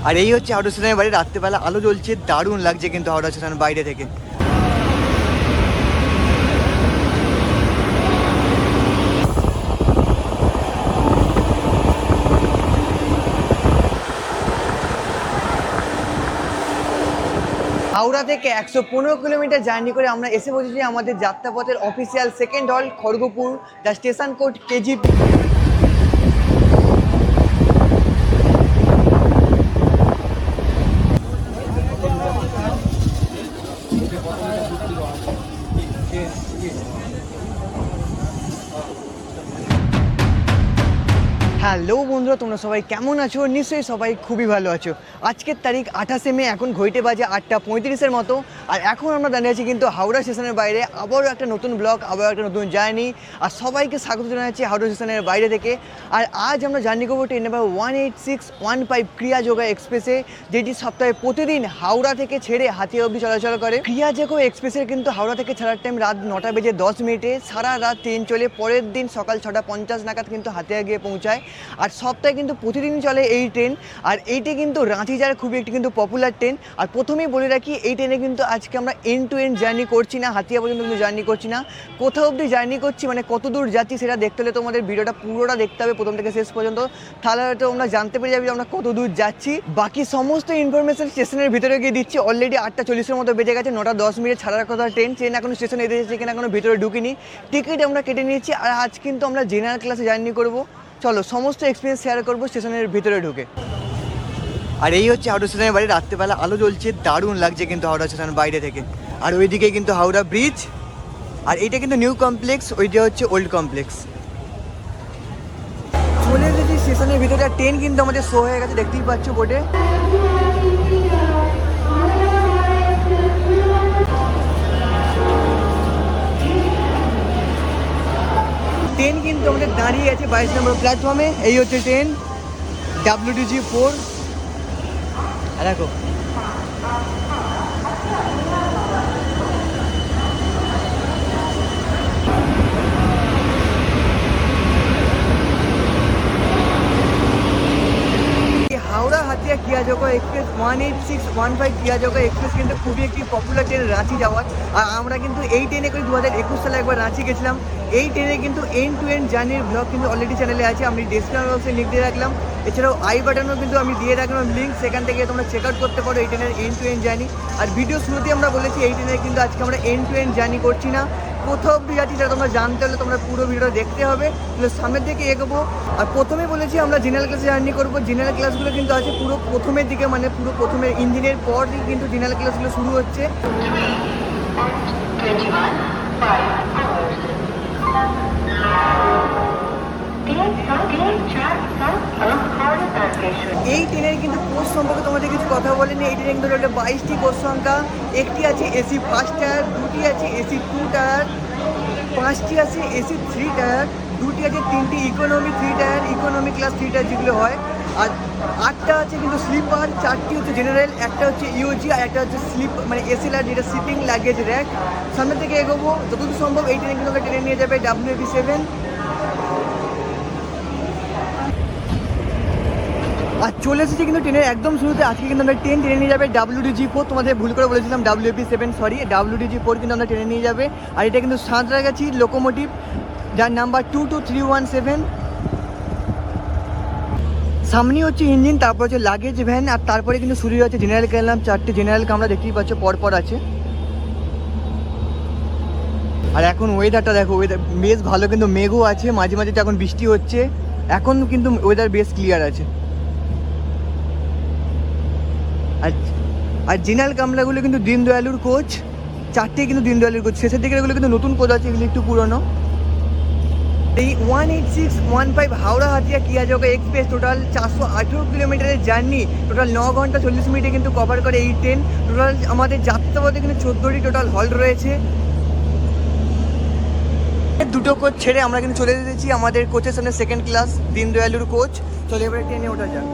আর এই হচ্ছে হাওড়া স্টেশনের বাইরে রাত্রেবেলা আলো জ্বলছে, দারুণ লাগছে কিন্তু হাওড়া স্টেশনের বাইরে থেকে। হাওড়া থেকে 115 কিলোমিটার জার্নি করে আমরা এসে পৌঁছেছি আমাদের যাত্রাপথের অফিসিয়াল সেকেন্ড হল খড়গপুর, যা স্টেশন কোড কেজিপি। হ্যালো বন্ধুরা, তোমরা সবাই কেমন আছো? নিশ্চয়ই সবাই খুবই ভালো আছো। আজকের তারিখ 28শে মে, এখন ঘড়িতে বাজে 8:35-এর মতো। আর এখন আমরা দাঁড়িয়ে আছি কিন্তু হাওড়া স্টেশনের বাইরে। আবারও একটা নতুন ব্লগ, আবারও একটা নতুন জার্নি। আর সবাইকে স্বাগত জানাচ্ছি হাওড়া স্টেশনের বাইরে থেকে। আর আজ আমরা জার্নি করবো ট্রেন নাম্বার 18615 ক্রিয়াযোগা এক্সপ্রেসে, যেটি সপ্তাহে প্রতিদিন হাওড়া থেকে ছেড়ে হাতিয়া অবধি চলাচল করে। ক্রিয়াযোগা এক্সপ্রেসের কিন্তু হাওড়া থেকে ছাড়ার টাইম রাত 9:10 সারা রাত ট্রেন চলে, পরের দিন সকাল 6:50 নাগাদ কিন্তু হাতিয়া গিয়ে পৌঁছায়। আর সপ্তাহে কিন্তু প্রতিদিন চলে এই ট্রেন। আর এইটি কিন্তু রাঁচি যাওয়ার খুবই একটি কিন্তু পপুলার ট্রেন। আর প্রথমেই বলে রাখি, এই ট্রেনে কিন্তু আজকে আমরা এন্ড টু এন্ড জার্নি করছি না, হাতিয়া পর্যন্ত কিন্তু জার্নি করছি না, কোথাও অবধি জার্নি করছি, মানে কত দূর যাচ্ছি সেটা দেখতে হলে তোমাদের ভিডিওটা পুরোটা দেখতে হবে প্রথম থেকে শেষ পর্যন্ত। তাহলে হয়তো আমরা জানতে পেরে যাবি আমরা কত দূর যাচ্ছি। বাকি সমস্ত ইনফরমেশন স্টেশনের ভিতরে গিয়ে দিচ্ছি। অলরেডি 8:40-এর মতো বেজে গেছে, 9:10 ছাড়ার কথা ট্রেন এখনো স্টেশনে এসেছে কিনা এখনো ভিতরে ঢুকিনি। টিকিট আমরা কেটে নিয়েছি। আর আজ কিন্তু আমরা জেনারেল ক্লাসে জার্নি করবো। চলো সমস্ত এক্সপিরিয়েন্স শেয়ার করবো স্টেশনের ভিতরে ঢুকে। আর এই হচ্ছে হাওড়া স্টেশনের বাইরে রাত্রেবেলা আলো জ্বলছে, দারুণ লাগছে কিন্তু হাওড়া স্টেশনের বাইরে থেকে। আর ওইদিকে কিন্তু হাওড়া ব্রিজ, আর এইটা কিন্তু নিউ কমপ্লেক্স, ওইটা হচ্ছে ওল্ড কমপ্লেক্স। চলে এসেছি স্টেশনের ভিতরে। আর ট্রেন কিন্তু আমাদের শো হয়ে গেছে, দেখতেই পাচ্ছ বোর্ডে। ট্রেন কিন্তু আমাদের দাঁড়িয়ে আছে 22 নম্বর প্ল্যাটফর্মে। এই হচ্ছে ট্রেন WDG4। দেখো হাওড়া হাতিয়া ক্রিয়াযোগা এক্সপ্রেস 18615 ক্রিয়াযোগা এক্সপ্রেস কিন্তু খুবই একটি পপুলার ট্রেন রাঁচি যাওয়ার। আর আমরা কিন্তু এই ট্রেনে করে 2021 সালে একবার রাঁচি গেছিলাম। এই ট্রেনে কিন্তু এন্ড টু এন্ড জার্নির ব্লগ কিন্তু অলরেডি চ্যানেলে আছে, আমি ডেসক্রিপশন বক্সে লিঙ্ক দিয়ে রাখলাম। এছাড়াও আই বাটনও কিন্তু আমি দিয়ে রাখলাম লিঙ্ক, সেখান থেকে তোমরা চেক আউট করতে পারো এই ট্রেনের এন্ড টু এন্ড জার্নি। আর ভিডিও শুরুতেই আমরা বলেছি এই ট্রেনে কিন্তু আজকে আমরা এন্ড টু এন্ড জার্নি করছি না, কোথাও অব্দি যাচ্ছি সেটা তোমরা জানতে হলে তোমরা পুরো ভিডিওটা দেখতে হবে, সামনের দিকে এগোবো। আর প্রথমে বলেছি আমরা জেনারেল ক্লাসে জার্নি করবো। জেনারেল ক্লাসগুলো কিন্তু আছে পুরো প্রথমের দিকে, মানে পুরো প্রথমের ইঞ্জিনের পরই কিন্তু জেনারেল ক্লাসগুলো শুরু হচ্ছে। এই ট্রেনের কিন্তু কোচ সম্পর্কে তোমাদের কিছু কথা বলেনি। এই ট্রেনে কিন্তু 22টি কোচ সংখ্যা, একটি আছে এসি ফার্স্ট টায়ার, দুটি আছে এসি 2 টায়ার, 5টি আছে এসি 3 টায়ার, দুটি আছে 3টি economy 3 tyre, economy class 3 tyre যেগুলো হয়। আর 8টা আছে কিন্তু স্লিপার, 4টি হচ্ছে জেনারেল, একটা হচ্ছে ইউজি, আর একটা হচ্ছে স্লিপ মানে এসিলার, যেটা সিটিং লাগেজ র্যাক। সামনে থেকে এগোবো যতদূর সম্ভব। এই ট্রেনে কিন্তু ট্রেনে নিয়ে যাবে WAP7। আর চলে এসেছি কিন্তু ট্রেনের একদম শুরুতে। আজকে কিন্তু আমরা ট্রেনে নিয়ে যাবে WDG4। তোমাদের ভুল করে বলেছিলাম WAP7, সরি, WDG4 কিন্তু আমরা ট্রেনে নিয়ে যাবে। আর এটা কিন্তু সাঁতরাগাছি লোকোমোটিভ, যার নাম্বার 22317। সামনেই হচ্ছে ইঞ্জিন, তারপর হচ্ছে লাগেজ ভ্যান, আর তারপরে কিন্তু শুরু হচ্ছে জেনারেল ক্যালাম। 4টে জেনারেল কামরা দেখতেই পাচ্ছ পরপর আছে। আর এখন ওয়েদারটা দেখো, ওয়েদার বেশ ভালো, কিন্তু মেঘও আছে, মাঝে মাঝে এখন বৃষ্টি হচ্ছে। এখন কিন্তু ওয়েদার বেশ ক্লিয়ার আছে। আর জেনারেল কামরাগুলো কিন্তু দীনদয়ালুর কোচ, 4টেই কিন্তু দীনদয়ালুর কোচ। শেষের দিকে এগুলো কিন্তু নতুন কোচ আছে, এগুলো একটু পুরনো। এই 18615 হাওড়া হাতিয়া ক্রিয়াযোগা এক্সপ্রেস টোটাল 418 কিলোমিটারের জার্নি, টোটাল 9 ঘন্টা 40 মিনিটে কিন্তু কভার করে এই ট্রেন। টোটাল আমাদের যাত্রাপথে কিন্তু 14টি টোটাল হল রয়েছে। দুটো কোচ ছেড়ে আমরা কিন্তু চলে এসেছি আমাদের কোচের সামনে, সেকেন্ড ক্লাস দীনদয়ালুর কোচ। চলে এবারে ট্রেনে ওঠা যাক।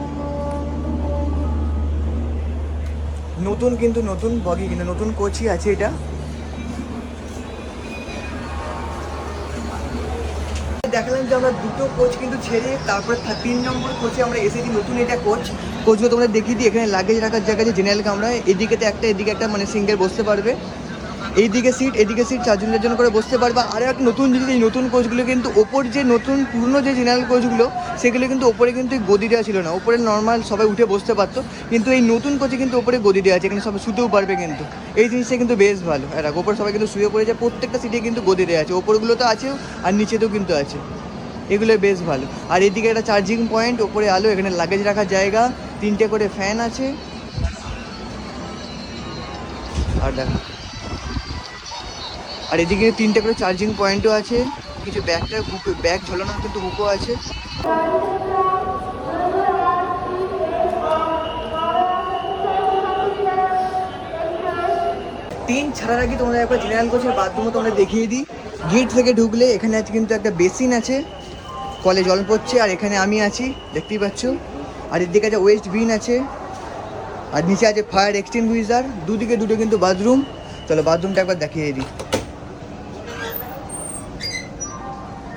নতুন কিন্তু নতুন বগি, কিন্তু নতুন কোচই আছে এটা। দেখালাম যে আমরা দুটো কোচ কিন্তু ছেড়ে তারপরে 3 নম্বর কোচে আমরা এসেছি, নতুন এটা কোচগুলো তোমরা দেখিয়ে দিই। এখানে লাগেজ রাখার জায়গা আছে, জেনারেল কামরা, এদিকেতে একটা এদিকে একটা, মানে সিঙ্গেল বসতে পারবে। এইদিকে সিট এদিকে সিট 4 জনের জন্য করে বসতে পারবে। আর একটা নতুন জিনিস, এই নতুন কোচগুলো কিন্তু ওপর যে নতুন পুরনো যে জেনারেল কোচগুলো সেগুলো কিন্তু ওপরে কিন্তু গদি দেওয়া ছিল না, ওপরে নর্মাল সবাই উঠে বসতে পারতো, কিন্তু এই নতুন কোচে কিন্তু ওপরে গদি দেওয়া আছে, এখানে সবাই শুতেও পারবে। কিন্তু এই জিনিসটা কিন্তু বেশ ভালো। আর ওপরে সবাই কিন্তু শুয়ে পড়েছে, প্রত্যেকটা সিটে কিন্তু গদি দেওয়া আছে, ওপরগুলো তো আছেও আর নিচেতেও কিন্তু আছে, এগুলো বেশ ভালো। আর এদিকে একটা চার্জিং পয়েন্ট, ওপরে আলো, এখানে লাগেজ রাখার জায়গা, 3টে করে ফ্যান আছে। আর দেখো, আর এদিকে 3টে করে চার্জিং পয়েন্টও আছে, কিছু ব্যাগ ঝোলানোর কিন্তু হুকও আছে। ট্রেন ছাড়ার আগে তোমরা একবার জেনারেল কোচের বাথরুমও তোমরা দেখিয়ে দিই। গেট থেকে ঢুকলে এখানে আছে কিন্তু একটা বেসিন আছে, কলে জল পড়ছে, আর এখানে আমি আছি দেখতেই পাচ্ছ। আর এদিকে আছে ওয়েস্ট বিন আছে, আর নিচে আছে ফায়ার এক্সটিংগুইশার, দুদিকে দুটো কিন্তু বাথরুম। চলো বাথরুমটা একবার দেখিয়ে দিই।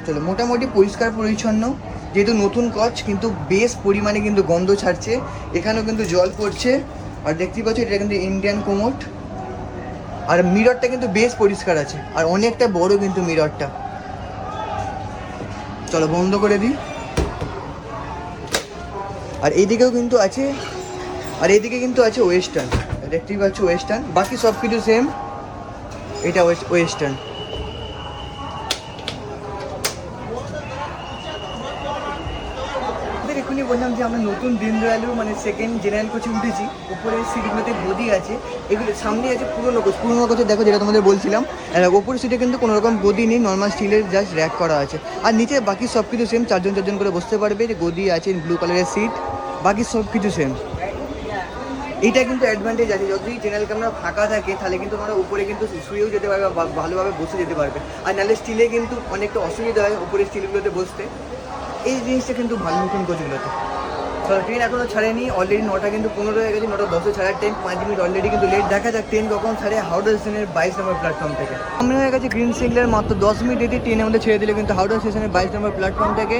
চলো, মোটামুটি পরিষ্কার পরিচ্ছন্ন, যেহেতু নতুন কোচ কিন্তু বেশ পরিমাণে কিন্তু গন্ধ ছাড়ছে, এখানেও কিন্তু জল পড়ছে। আর দেখতেই পাচ্ছ এটা কিন্তু ইন্ডিয়ান কোমোট, আর মিররটা কিন্তু বেশ পরিষ্কার আছে, আর অনেকটা বড় কিন্তু মিররটা। চলো বন্ধ করে দিই। আর এইদিকেও কিন্তু আছে, আর এইদিকে কিন্তু আছে ওয়েস্টার্ন, দেখতেই পাচ্ছ ওয়েস্টার্ন, বাকি সব কিছু সেম। এটা ওয়েস্টার্ন। এখনই বললাম যে আমরা নতুন দীনদয়ালু মানে সেকেন্ড জেনারেল কোচে উঠেছি, উপরে সিটগুলোতে গদি আছে, এগুলো সামনে আছে পুরোনো কোচে, দেখো যেটা তোমাদের বলছিলাম। ওপরের সিটে কিন্তু কোনো রকম গদি নেই, নর্মাল স্টিলের জাস্ট র্যাক করা আছে। আর নিচে বাকি সব কিছু সেম, 4 জন করে বসতে পারবে, যে গদি আছে, ব্লু কালারের সিট, বাকি সব কিছু সেম। এইটা কিন্তু অ্যাডভান্টেজ আছে, যদি জেনারেল ক্যামেরা ফাঁকা থাকে তাহলে কিন্তু তোমরা উপরে কিন্তু শুয়েও যেতে পারবে বা ভালোভাবে বসে যেতে পারবে। আর নাহলে স্টিলে কিন্তু অনেকটা অসুবিধা হয় উপরে স্টিলগুলোতে বসতে, এই জিনিসটা কিন্তু ভালো নতুন কোচগুলোতে। ট্রেন এখনও ছাড়েনি, অলরেডি 9টা কিন্তু 15 হয়ে গেছে, 9টা 10-এ ছাড়ার টাইম, 5 মিনিট অলরেডি কিন্তু লেট। দেখা যাক ট্রেন কখন ছাড়ে হাওড়া স্টেশনের 22 নম্বর প্ল্যাটফর্ম থেকে। সামনে হয়ে গেছে গ্রিন সিগন্যাল, মাত্র 10 মিনিট এটি ট্রেনের মধ্যে ছেড়ে দিলে কিন্তু হাওড়া স্টেশনের 22 নম্বর প্ল্যাটফর্ম থেকে।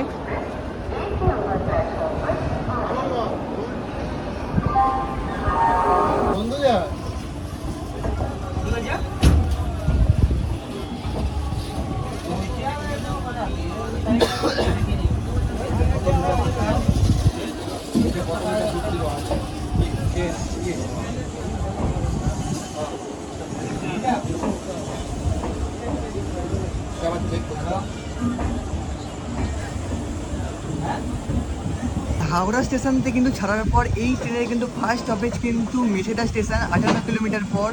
হাওড়া স্টেশন থেকে কিন্তু ছাড়ার পর এই ট্রেনের কিন্তু ফার্স্ট স্টপেজ কিন্তু মেছেদা স্টেশন, 58 কিলোমিটার পর।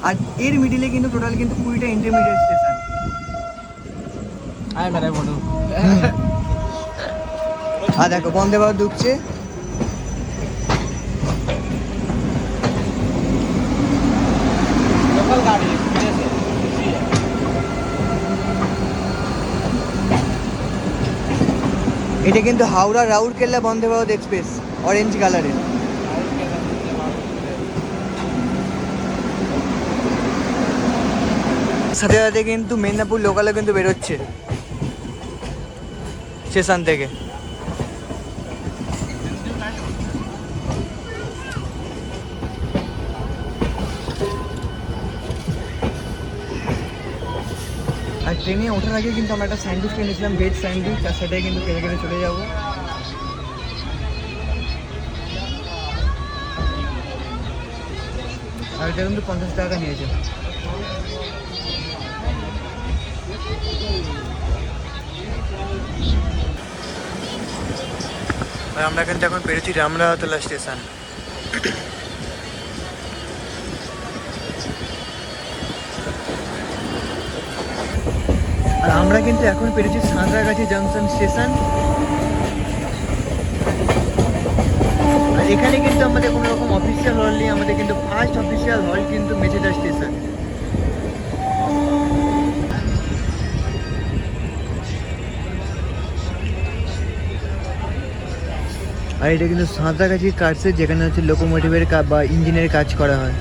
আর এর মিডিলে কিন্তু টোটাল কিন্তু 20টা ইন্টারমিডিয়েট স্টেশন। আর দেখো বন্দে ভারত ঢুকছে। এটা কিন্তু হাওড়া রাউরকেল্লা বন্দে ভারত এক্সপ্রেস, অরেঞ্জ কালারের। সাথে সাথে কিন্তু মেদিনীপুর লোকালও কিন্তু বেরোচ্ছে স্টেশন থেকে। আর ট্রেনে ওঠার আগে কিন্তু আমরা একটা স্যান্ডউইচ কিনেছিলাম, ভেজ স্যান্ডউইচ, আর সেটাই কিন্তু কেটে কেটে চলে যাবো। আর এটা কিন্তু 50 টাকা নিয়েছে। আর আমরা কিন্তু এখন পেরেছি রামরাতলা স্টেশন। আর আমরা কিন্তু এখন পেরেছি সাঁতরাগাছি জাংশন স্টেশন। আর এখানে কিন্তু আমাদের কোনো রকম অফিসিয়াল হল নেই, আমাদের কিন্তু ফার্স্ট অফিসিয়াল হল কিন্তু মেছেদা স্টেশন। আর এটা কিন্তু সাঁতরাগাছি কার্সের, যেখানে হচ্ছে লোকোমোটিভের বা ইঞ্জিনের কাজ করা হয়।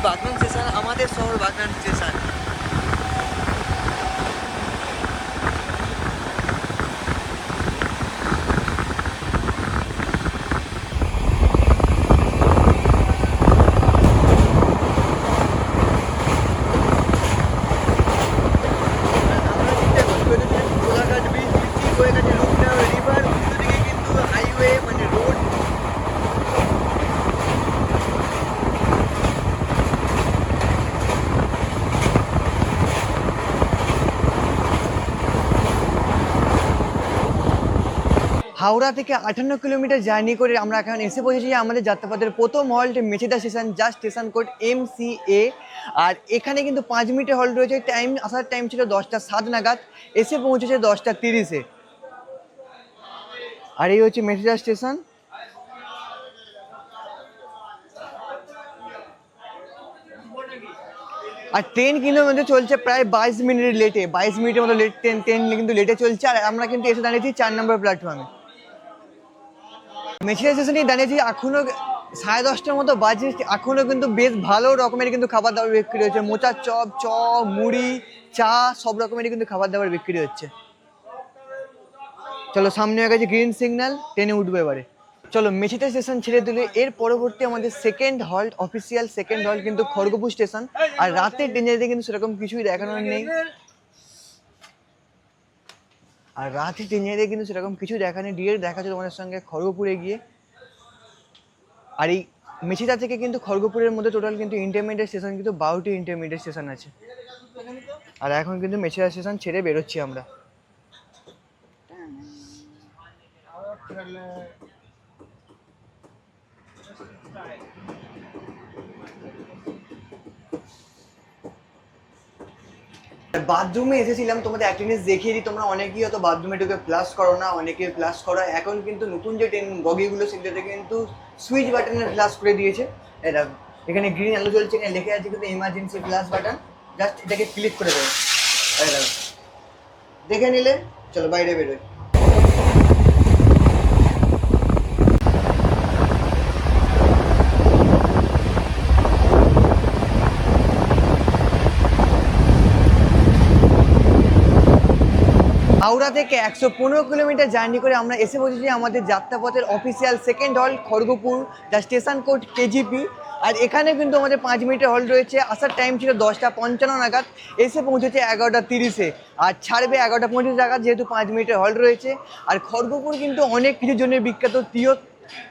বাগনান স্টেশন, আমাদের শহর বাগনান স্টেশন। হাওড়া থেকে 58 কিলোমিটার জার্নি করে আমরা এখন এসে পৌঁছেছি আমাদের যাত্রাপথের প্রথম হল্ট মেচেদা স্টেশন, যা স্টেশন কোড MCA। আর এখানে কিন্তু 5 মিনিটের হল্ট রয়েছে। টাইম আসার টাইম ছিল 10টা 7 নাগাদ, এসে পৌঁছেছে 10টা 30-এ। আর এই হচ্ছে মেচেদা স্টেশন। আর ট্রেন কিন্তু আমাদের চলছে প্রায় 22 মিনিট লেটে, 22 মিনিটের মতো লেট ট্রেন কিন্তু লেটে চলছে। আর আমরা কিন্তু এসে দাঁড়িয়েছি 4 নম্বর প্ল্যাটফর্মে। মেচেদা স্টেশনে দাঁড়িয়েছি, এখনো 10:30টার মতো বাজে। এখনো কিন্তু বেশ ভালো রকমের কিন্তু খাবার দাবার বিক্রি হচ্ছে। মোচার চপ, মুড়ি, চা, সব রকমেরই কিন্তু খাবার দাবার বিক্রি হচ্ছে। চলো, সামনে হয়ে গেছে গ্রিন সিগন্যাল, ট্রেনে উঠবো এবারে। চলো, মেচেদা স্টেশন ছেড়ে দিলে এর পরবর্তী আমাদের second halt, official second halt কিন্তু খড়গপুর স্টেশন। আর রাতের ট্রেনে কিন্তু সেরকম কিছুই দেখানোর নেই। ডিরেক্ট দেখা যাচ্ছে তোমাদের সঙ্গে খড়গপুরে গিয়ে। আর এই মেচেদা থেকে কিন্তু খড়গপুরের মধ্যে টোটাল কিন্তু ইন্টারমিডিয়েট স্টেশন কিন্তু 12টি ইন্টারমিডিয়েট স্টেশন আছে। আর এখন কিন্তু মেচেদা স্টেশন ছেড়ে বেরোচ্ছি আমরা। বাথরুমে এসেছিলাম, তোমাদের একটা জিনিস দেখিয়ে দিই। তোমরা অনেকেই হয়তো বাথরুমে ঢুকে ফ্লাশ করো না, অনেকে ফ্লাশ করো। এখন কিন্তু নতুন যে ট্রেন বগিগুলো সেগুলোতে কিন্তু সুইচ বাটনে ফ্লাশ করে দিয়েছে। এটা এখানে গ্রিন আলো জ্বলছে, এখানে লেখা আছে কিন্তু এমার্জেন্সি ফ্লাশ বাটন। জাস্ট এটাকে ক্লিক করে দেবো, দেখে নিলে। চলো বাইরে বেরোই। হাওড়া থেকে 115 কিলোমিটার জার্নি করে আমরা এসে পৌঁছেছি আমাদের যাত্রাপথের অফিসিয়াল সেকেন্ড হল্ট খড়গপুর, যা স্টেশন কোড KGP। আর এখানে কিন্তু আমাদের 5 মিনিটের হল্ট রয়েছে। আসার টাইম ছিল 10টা 55 নাগাদ, এসে পৌঁছেছে 11টা 30-এ। আর ছাড়বে 11টা 25 নাগাদ, যেহেতু 5 মিনিটের হল্ট রয়েছে। আর খড়গপুর কিন্তু অনেক কিছুর জন্য বিখ্যাত।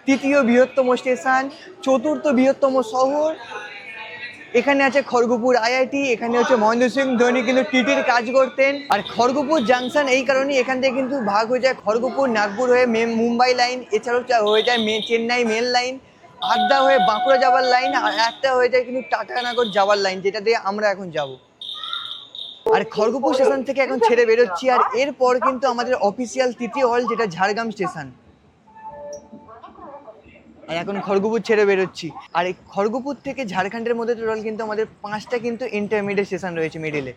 তৃতীয় বৃহত্তম স্টেশন, চতুর্থ বৃহত্তম শহর। এখানে আছে খড়গপুর IIT, এখানে হচ্ছে মহেন্দ্র সিং ধোনি কিন্তু টিটির কাজ করতেন। আর খড়গপুর জাংশন এই কারণেই এখান থেকে কিন্তু ভাগ হয়ে যায় খড়গপুর নাগপুর হয়ে মুম্বাই লাইন, এছাড়াও হয়ে যায় চেন্নাই মেল লাইন, আদ্রা হয়ে বাঁকুড়া যাওয়ার লাইন, আর একটা হয়ে যায় কিন্তু টাটানগর যাওয়ার লাইন, যেটা দিয়ে আমরা এখন যাব। আর খড়গপুর স্টেশন থেকে এখন ছেড়ে বেরোচ্ছি। আর এরপর কিন্তু আমাদের অফিসিয়াল তৃতীয় হল, যেটা ঝাড়গ্রাম স্টেশন। আর এখন খড়গপুর ছেড়ে বেরোচ্ছি। আর এই খড়গপুর থেকে ঝাড়খণ্ডের মধ্যে টোটাল কিন্তু আমাদের 5টা কিন্তু ইন্টারমিডিয়েট স্টেশন রয়েছে মিডিলে।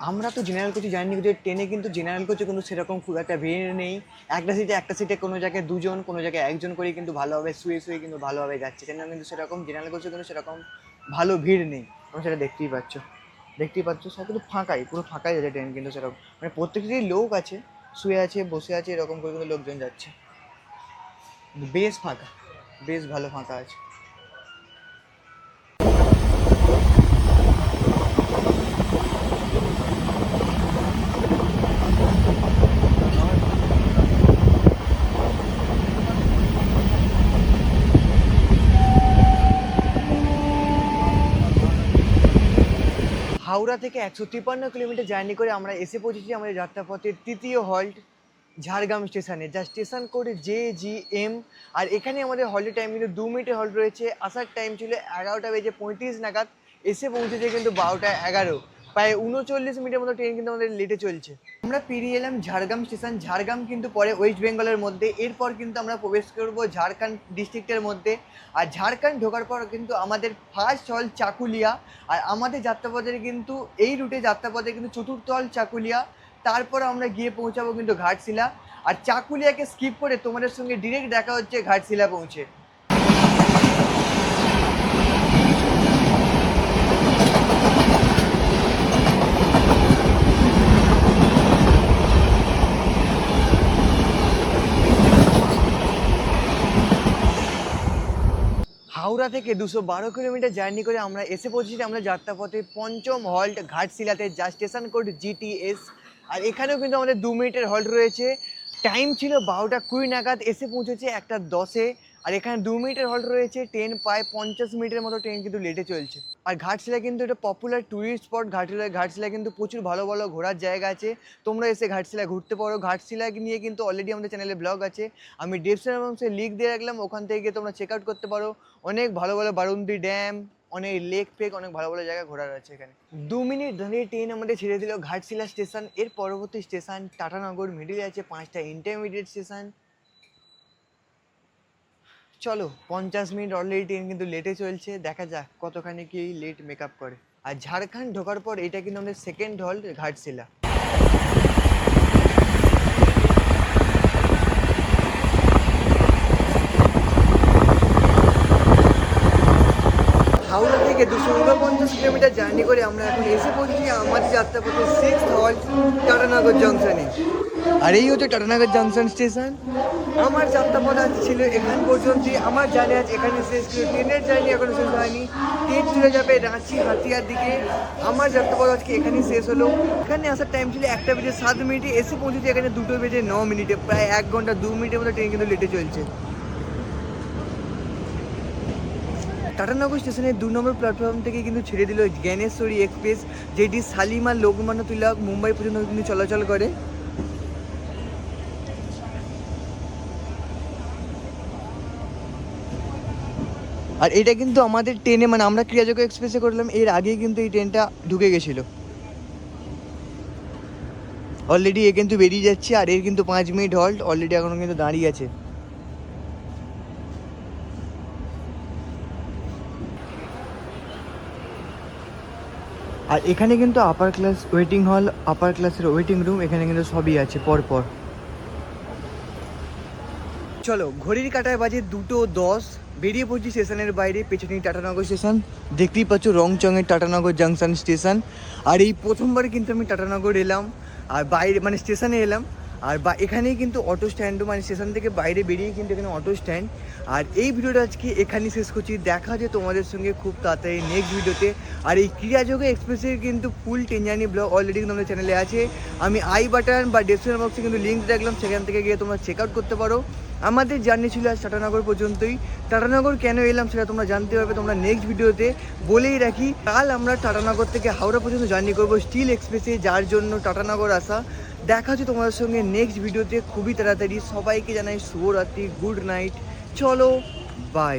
আমরা তো জেনারেল কোচে জানি, কিন্তু ট্রেনে কিন্তু জেনারেল কোচে কিন্তু সেরকম খুব একটা ভিড় নেই। একটা সিটে কোনো জায়গায় 2জন, কোনো জায়গায় 1জন করে কিন্তু ভালোভাবে শুয়ে কিন্তু ভালোভাবে যাচ্ছে। ট্রেনে কিন্তু সেরকম জেনারেল কোচে কিন্তু সেরকম ভালো ভিড় নেই। তোমরা সেটা দেখতেই পাচ্ছ সেটা কিন্তু পুরো ফাঁকাই যাচ্ছে ট্রেন। কিন্তু সেরকম মানে প্রত্যেকটি লোক আছে, শুয়ে আছে, বসে আছে, এরকম করে কিন্তু লোকজন যাচ্ছে। বেশ ফাঁকা, বেশ ভালো ফাঁকা আছে। হাওড়া থেকে 153 কিলোমিটার জার্নি করে আমরা এসে পৌঁছেছি আমাদের যাত্রাপথের তৃতীয় হল্ট ঝাড়গ্রাম স্টেশনে, যা স্টেশন কোড JGM। আর এখানে আমাদের হল্টের টাইম কিন্তু 2 মিনিটের হল্ট রয়েছে। আসার টাইম ছিল 11টা 35 নাগাদ, এসে পৌঁছেছে কিন্তু 12টা 11। প্রায় 39 মিনিটের মতো ট্রেন কিন্তু আমাদের লেটে চলছে। আমরা পেরিয়ে এলাম ঝাড়গ্রাম স্টেশন। ঝাড়গ্রাম কিন্তু পরে ওয়েস্ট বেঙ্গলের মধ্যে। এরপর কিন্তু আমরা প্রবেশ করবো ঝাড়খণ্ড ডিস্ট্রিক্টের মধ্যে। আর ঝাড়খণ্ড ঢোকার পর কিন্তু আমাদের ফার্স্ট হল চাকুলিয়া। আর আমাদের যাত্রাপথের কিন্তু এই রুটে যাত্রাপথে কিন্তু চতুর্থ হল চাকুলিয়া। তারপর আমরা গিয়ে পৌঁছাবো কিন্তু ঘাটশিলা। আর চাকুলিয়াকে স্কিপ করে তোমাদের সঙ্গে ডিরেক্ট দেখা হচ্ছে ঘাটশিলা পৌঁছে। হাওড়া থেকে 212 কিলোমিটার জার্নি করে আমরা এসে পৌঁছেছি আমরা যাত্রাপথে পঞ্চম হল্ট ঘাটশিলাতে, যা স্টেশন কোড GTS। আর এখানেও কিন্তু আমাদের 2 মিনিটের হল্ট রয়েছে। টাইম ছিল 12:20 নাগাদ, এসে পৌঁছেছে 1:10-এ। আর এখানে 2 মিনিটের হল্ট রয়েছে। ট্রেন প্রায় 50 মিনিটের মতো ট্রেন কিন্তু লেটে চলছে। আর ঘাটশিলা কিন্তু এটা পপুলার ট্যুরিস্ট স্পট। ঘাটশিলা কিন্তু প্রচুর ভালো ভালো ঘোরার জায়গা আছে, তোমরা এসে ঘাটশিলা ঘুরতে পারো। ঘাটশিলা নিয়ে কিন্তু অলরেডি আমাদের চ্যানেলে ব্লগ আছে, আমি ডেসক্রিপশন বক্সে লিঙ্ক দিয়ে রাখলাম, ওখান থেকে গিয়ে তোমরা চেক আউট করতে পারো। অনেক ভালো ভালো বারুন্দি ড্যাম, অনেক লেক ফেক, অনেক ভালো ভালো জায়গা ঘোরার আছে এখানে। 2 মিনিট ধরে ট্রেন আমাদের ছেড়ে দিল ঘাটশিলা স্টেশন। এর পরবর্তী স্টেশন টাটানগর, মিডিলে আছে 5টা ইন্টারমিডিয়েট স্টেশন। চলো 50 মিনিট অলরেডি ট্রেন কিন্তু লেটে চলছে, দেখা যাক কতখানি কি লেট মেকআপ করে। আর ঝাড়খণ্ড ঢোকার পর এটা কিন্তু আমাদের সেকেন্ড হল্ট ঘাটশিলা। হাওড়া থেকে 249 কিলোমিটার জার্নি করে আমরা এখন এসে পৌঁছেছি আমাদের যাত্রাপথে 6th হল্ট টাটানগর জংশনে। আর এই হচ্ছে টাটানগর জংশন স্টেশন। আমার যাত্রাপথ আজ ছিল এখান পর্যন্তই। আমার জার্নি আজ এখানে শেষ ছিল। ট্রেনের জার্নি এখনো শেষ হয়নি, ট্রেন চলে যাবে রাঁচি হাতিয়ার দিকে। আমার যাত্রাপথ আজকে এখানেই শেষ হলো। এখানে আসার টাইম ছিল 1:07, এসে পৌঁছেছি এখানে 2:09। প্রায় 1 ঘন্টা 2 মিনিটের মতো ট্রেন কিন্তু লেটে চলছে। টাটানগর স্টেশনের 2 নম্বর প্ল্যাটফর্ম থেকে কিন্তু ছেড়ে দিল জ্ঞানেশ্বরী এক্সপ্রেস, যেটি শালিমার লোকমান্য তিলক মুম্বাই পর্যন্ত কিন্তু চলাচল করে। আর এটা কিন্তু আমাদের ট্রেনে, মানে আমরা ক্রিয়াযোগ্য এক্সপ্রেসে করলাম, এর আগেই কিন্তু এই ট্রেনটা ঢুকে গেছিলো। অলরেডি এ কিন্তু বেরিয়ে যাচ্ছে, আর এর কিন্তু 5 মিনিট হল্ট অলরেডি এখনো কিন্তু দাঁড়িয়ে আছে। আর এখানে কিন্তু আপার ক্লাস ওয়েটিং হল, আপার ক্লাসের ওয়েটিং রুম, এখানে কিন্তু সবই আছে পরপর। চলো ঘড়ির কাঁটায় বাজে 2:10, বেরিয়ে পড়ছি স্টেশনের বাইরে। পেছনেই টাটানগর স্টেশন, দেখতেই পাচ্ছ রংচঙের টাটানগর জাংশন স্টেশন। আর এই প্রথমবার কিন্তু আমি টাটানগর এলাম, আর বাইরে মানে স্টেশনে এলাম। আর এখানেই কিন্তু অটো স্ট্যান্ডও, মানে স্টেশন থেকে বাইরে বেরিয়ে কিন্তু এখানে অটো স্ট্যান্ড। আর এই ভিডিওটা আজকে এখানেই শেষ করছি, দেখা হচ্ছে তোমাদের সঙ্গে খুব তাড়াতাড়ি নেক্সট ভিডিওতে। আর এই ক্রিয়াযোগ্য এক্সপ্রেসের কিন্তু ফুল ট্রেন জার্নি ব্লগ অলরেডি কিন্তু আমাদের চ্যানেলে আছে, আমি আই বাটন বা ডেসক্রিপশন বক্সে কিন্তু লিঙ্ক রাখলাম, সেখান থেকে গিয়ে তোমরা চেক আউট করতে পারো। আমাদের জার্নি ছিল আজ টাটানগর পর্যন্তই। টাটানগর কেন এলাম সেটা তোমরা জানতে পারবে তোমরা নেক্সট ভিডিওতে। বলেই রাখি, কাল আমরা টাটানগর থেকে হাওড়া পর্যন্ত জার্নি করবো স্টিল এক্সপ্রেসে, যার জন্য টাটানগর আসা। দেখা হচ্ছে তোমাদের সঙ্গে নেক্সট ভিডিওতে খুবই তাড়াতাড়ি। সবাইকে জানাই শুভরাত্রি, গুড নাইট। চলো বাই।